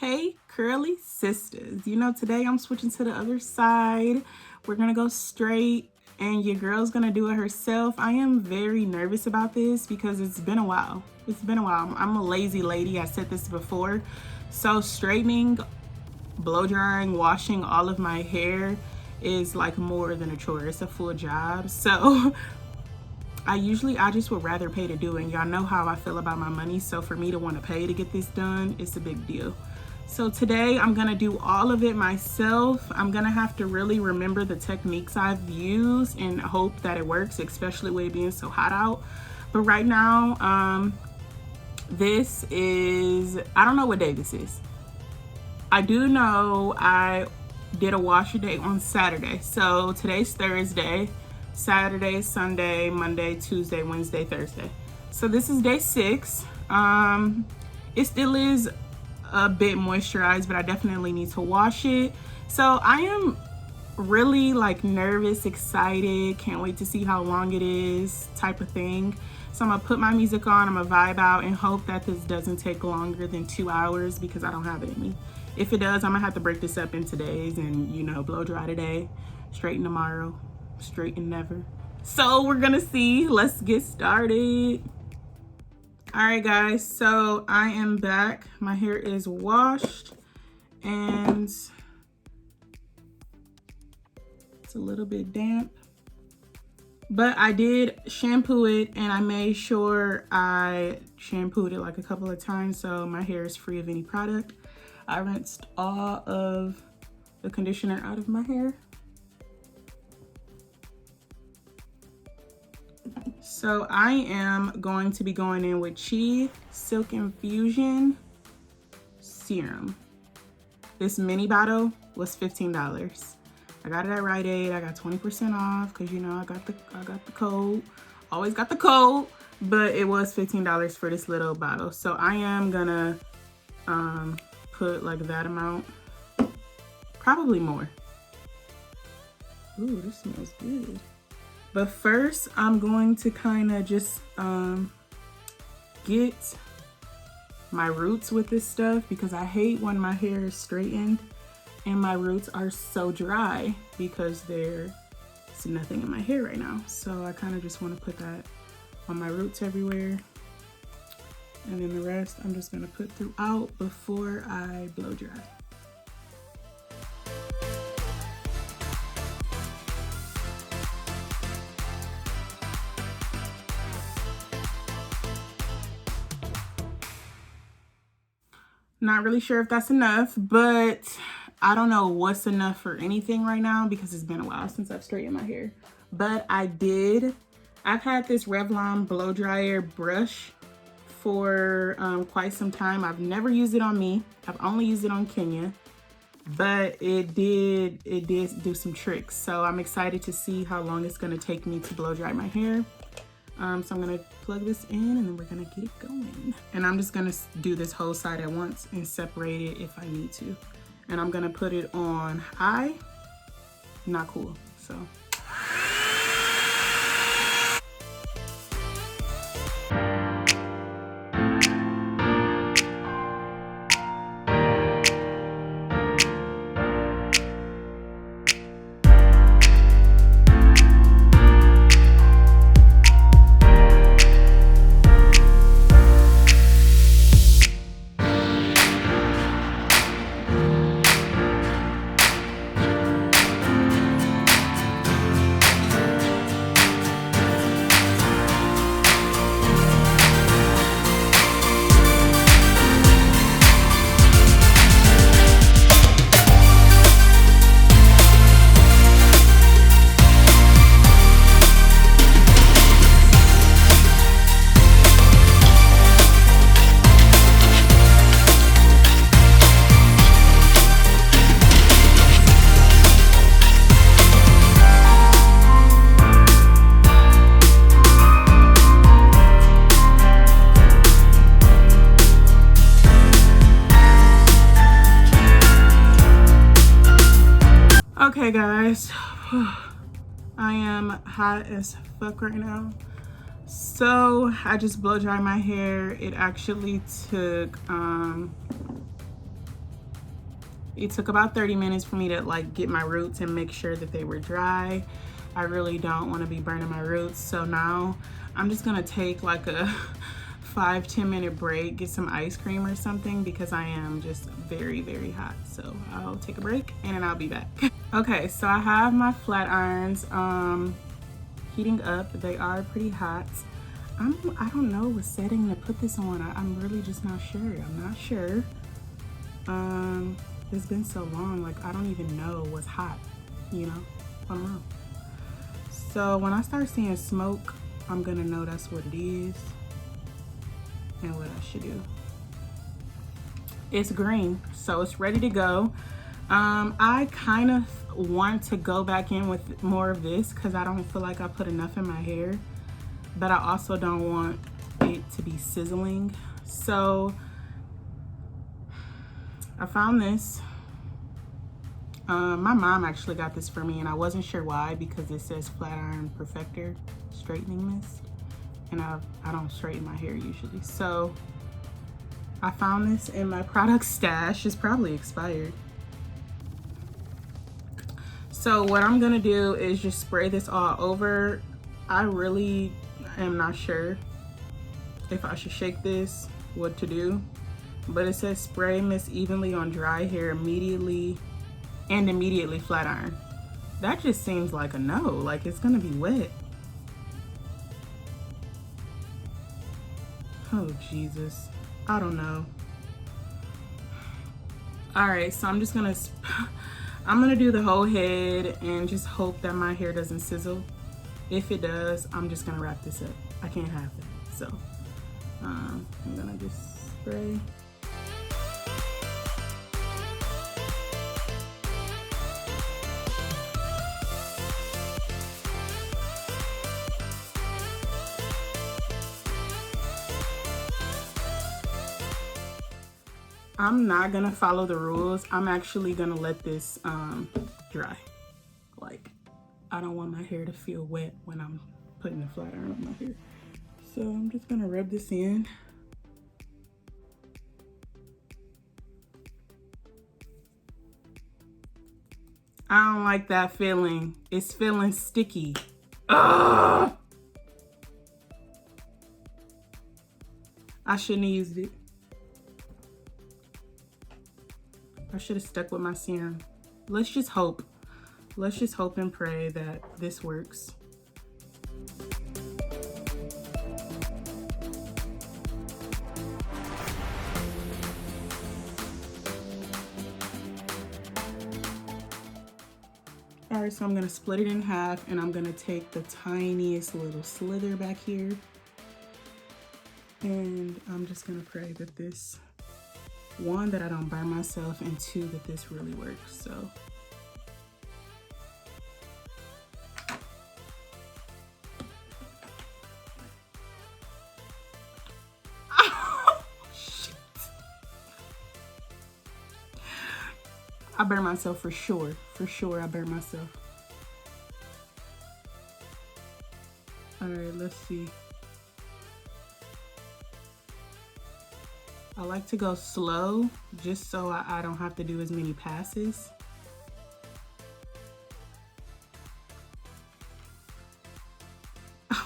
Hey curly sisters, today I'm switching to the other side. We're gonna go straight and your girl's gonna do it herself. I am very nervous about this because it's been a while. I'm a lazy lady. I said this before. So straightening, blow drying, washing all of my hair is like more than a chore. It's a full job. So I just would rather pay to do it. And y'all know how I feel about my money. So for me to want to pay to get this done, it's a big deal. So today I'm gonna do all of it myself. I'm gonna have to really remember the techniques I've used and hope that it works, especially with it being so hot out. But right now, this is, I don't know what day this is. I do know I did a washer day on Saturday. So today's Thursday, Saturday, Sunday, Monday, Tuesday, Wednesday, Thursday. So this is day 6. It still is a bit moisturized, but I definitely need to wash it. So I am really like nervous, excited, can't wait to see how long it is type of thing. So I'm gonna put my music on, I'm gonna vibe out and hope that this doesn't take longer than 2 hours because I don't have it in me. If it does, I'm gonna have to break this up into days and blow dry today, straighten tomorrow, straighten never. So we're gonna see. Let's get started. All right guys, so I am back. My hair is washed and it's a little bit damp, but I did shampoo it and I made sure I shampooed it like a couple of times so my hair is free of any product. I rinsed all of the conditioner out of my hair. So I am going to be going in with Chi Silk Infusion Serum. This mini bottle was $15. I got it at Rite Aid. I got 20% off because I got the code. Always got the code, but it was $15 for this little bottle. So I am gonna put like that amount, probably more. Ooh, this smells good. But first, I'm going to kind of just get my roots with this stuff because I hate when my hair is straightened and my roots are so dry because there's nothing in my hair right now. So I kind of just want to put that on my roots everywhere. And then the rest I'm just going to put throughout before I blow dry. Not really sure if that's enough, but I don't know what's enough for anything right now because it's been a while since I've straightened my hair. But I've had this Revlon Blow Dry Brush for quite some time. I've never used it on me. I've only used it on Kenya, but it did do some tricks. So I'm excited to see how long it's gonna take me to blow dry my hair. So I'm gonna plug this in and then we're gonna get it going. And I'm just gonna do this whole side at once and separate it if I need to. And I'm gonna put it on high, not cool, so. Okay guys, I am hot as fuck right now. So I just blow dry my hair. It actually took It took about 30 minutes for me to like get my roots and make sure that they were dry. I really don't want to be burning my roots. So now I'm just gonna take like a 5-10 minute break, get some ice cream or something, because I am just very, very hot. So I'll take a break and then I'll be back. Okay, so I have my flat irons heating up. They are pretty hot. I don't know what setting to put this on. I'm really just not sure. I'm not sure. It's been so long, like I don't even know what's hot, you know? I don't know. So when I start seeing smoke, I'm gonna know that's what it is and what I should do. It's green, so it's ready to go. I kind of want to go back in with more of this because I don't feel like I put enough in my hair, but I also don't want it to be sizzling. So I found this. My mom actually got this for me, and I wasn't sure why, because it says Flat Iron Perfector Straightening Mist, and I don't straighten my hair usually. So I found this in my product stash. It's probably expired. So what I'm gonna do is just spray this all over. I really am not sure if I should shake this, what to do, but it says spray mist evenly on dry hair immediately flat iron. That just seems like a no, like it's gonna be wet. Oh Jesus, I don't know. All right, so I'm gonna do the whole head and just hope that my hair doesn't sizzle. If it does, I'm just gonna wrap this up. I can't have that. So I'm gonna just spray. I'm not gonna follow the rules. I'm actually gonna let this dry. Like, I don't want my hair to feel wet when I'm putting the flat iron on my hair. So I'm just gonna rub this in. I don't like that feeling. It's feeling sticky. Ugh! I shouldn't have used it. I should have stuck with my serum. Let's just hope. Let's just hope and pray that this works. All right, so I'm gonna split it in half, and I'm gonna take the tiniest little slither back here. And I'm just gonna pray that this, one, that I don't burn myself, and two, that this really works. So oh, shit. I burn myself for sure. For sure, I burn myself. All right, let's see. I like to go slow just so I don't have to do as many passes.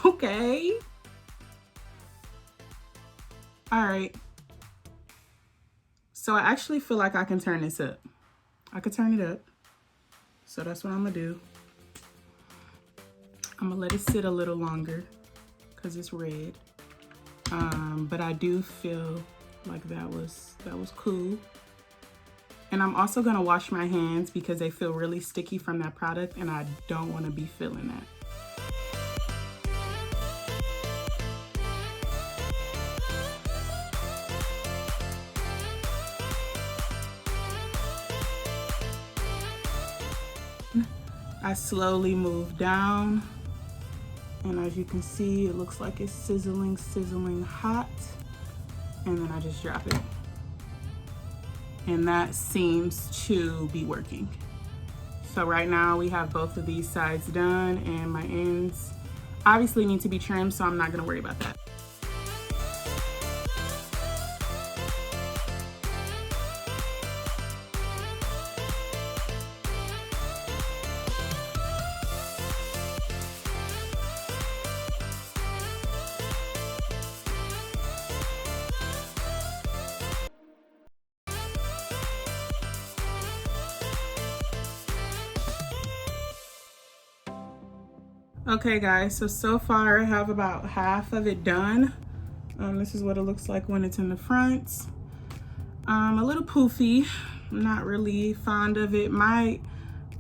Okay. All right. So I actually feel like I can turn this up. I could turn it up. So that's what I'm gonna do. I'm gonna let it sit a little longer because it's red. But I do feel like that was cool. And I'm also gonna wash my hands because they feel really sticky from that product, and I don't want to be feeling that. I slowly move down, and as you can see, it looks like it's sizzling hot. And then I just drop it. And that seems to be working. So right now we have both of these sides done, and my ends obviously need to be trimmed, so I'm not gonna worry about that. Okay guys, so far I have about half of it done. This is what it looks like when it's in the front. A little poofy. I'm not really fond of it. My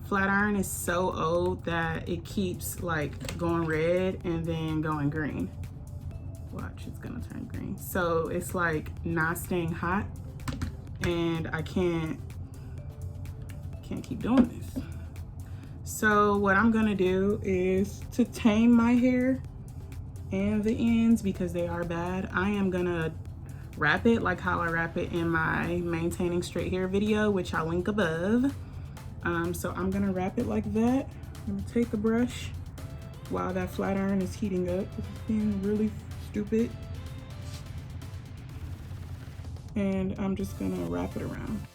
flat iron is so old that it keeps like going red and then going green. Watch, it's gonna turn green. So it's like not staying hot, and I can't keep doing this. So what I'm gonna do is, to tame my hair and the ends because they are bad, I am gonna wrap it like how I wrap it in my maintaining straight hair video, which I'll link above. So I'm gonna wrap it like that. I'm gonna take a brush while that flat iron is heating up. It's being really stupid. And I'm just gonna wrap it around.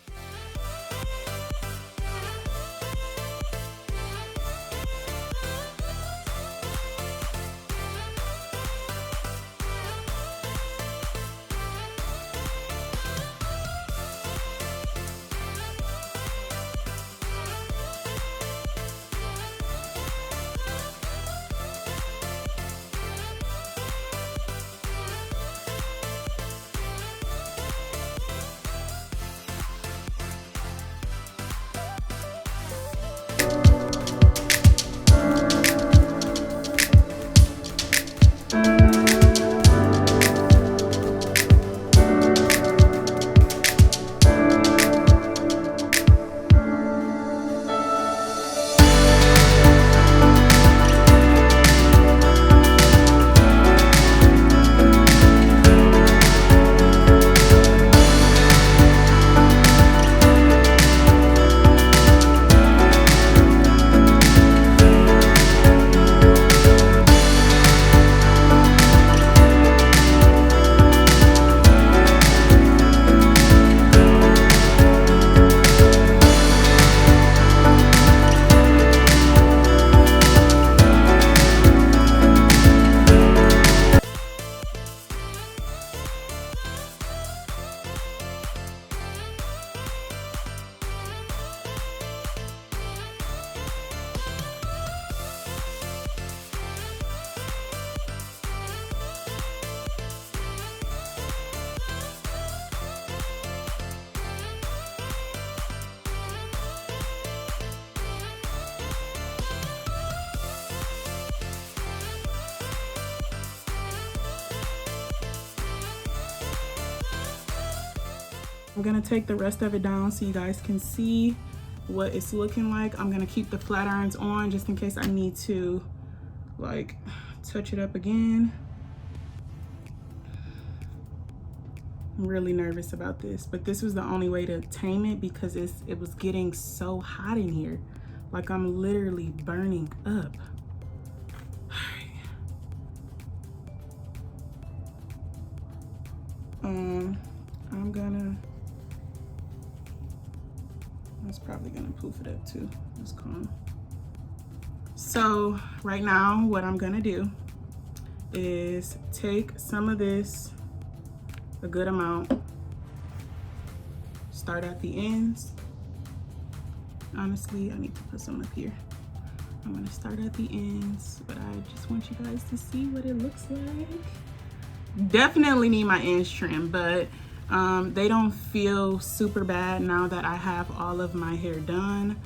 I'm gonna take the rest of it down so you guys can see what it's looking like. I'm gonna keep the flat irons on just in case I need to like touch it up again. I'm really nervous about this, but this was the only way to tame it because it was getting so hot in here. Like I'm literally burning up. I'm gonna, that's probably gonna poof it up too, this comb. So right now what I'm gonna do is take some of this, a good amount, start at the ends. Honestly, I need to put some up here. I'm gonna start at the ends, but I just want you guys to see what it looks like. Definitely need my ends trimmed, but they don't feel super bad now that I have all of my hair done,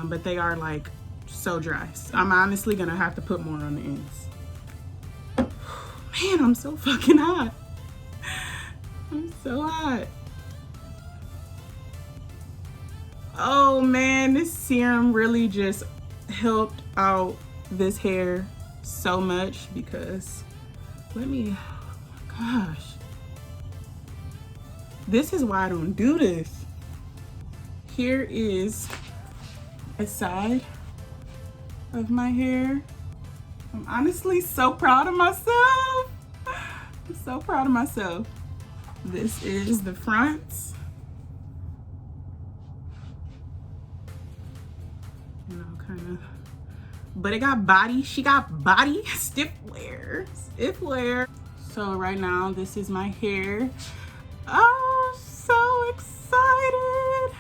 but they are like so dry. So I'm honestly gonna have to put more on the ends. Man, I'm so fucking hot. I'm so hot. Oh man, this serum really just helped out this hair so much because oh my gosh. This is why I don't do this. Here is a side of my hair. I'm honestly so proud of myself. I'm so proud of myself. This is the front. You know, kind of, but it got body. She got body. Stiff wear. Stiff wear. So right now, this is my hair. Oh, so excited.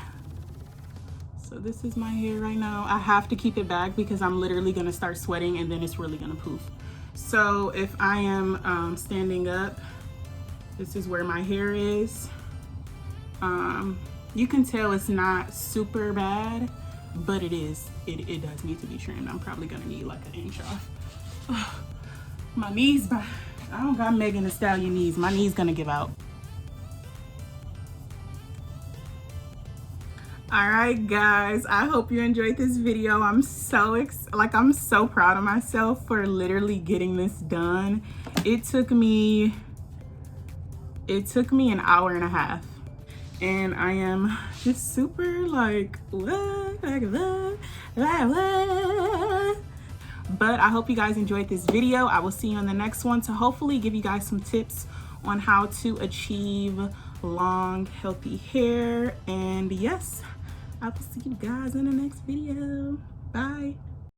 So this is my hair right now. I have to keep it back because I'm literally gonna start sweating and then it's really gonna poof. So if I am standing up, this is where my hair is. You can tell it's not super bad, but it is. It does need to be trimmed. I'm probably gonna need like an inch off. Ugh, my knees, I don't got Megan Thee Stallion knees. My knees gonna give out. All right, guys, I hope you enjoyed this video. I'm so proud of myself for literally getting this done. It took me an hour and a half, and I am just super like, what? But I hope you guys enjoyed this video. I will see you on the next one to hopefully give you guys some tips on how to achieve long, healthy hair. And yes, I will see you guys in the next video. Bye.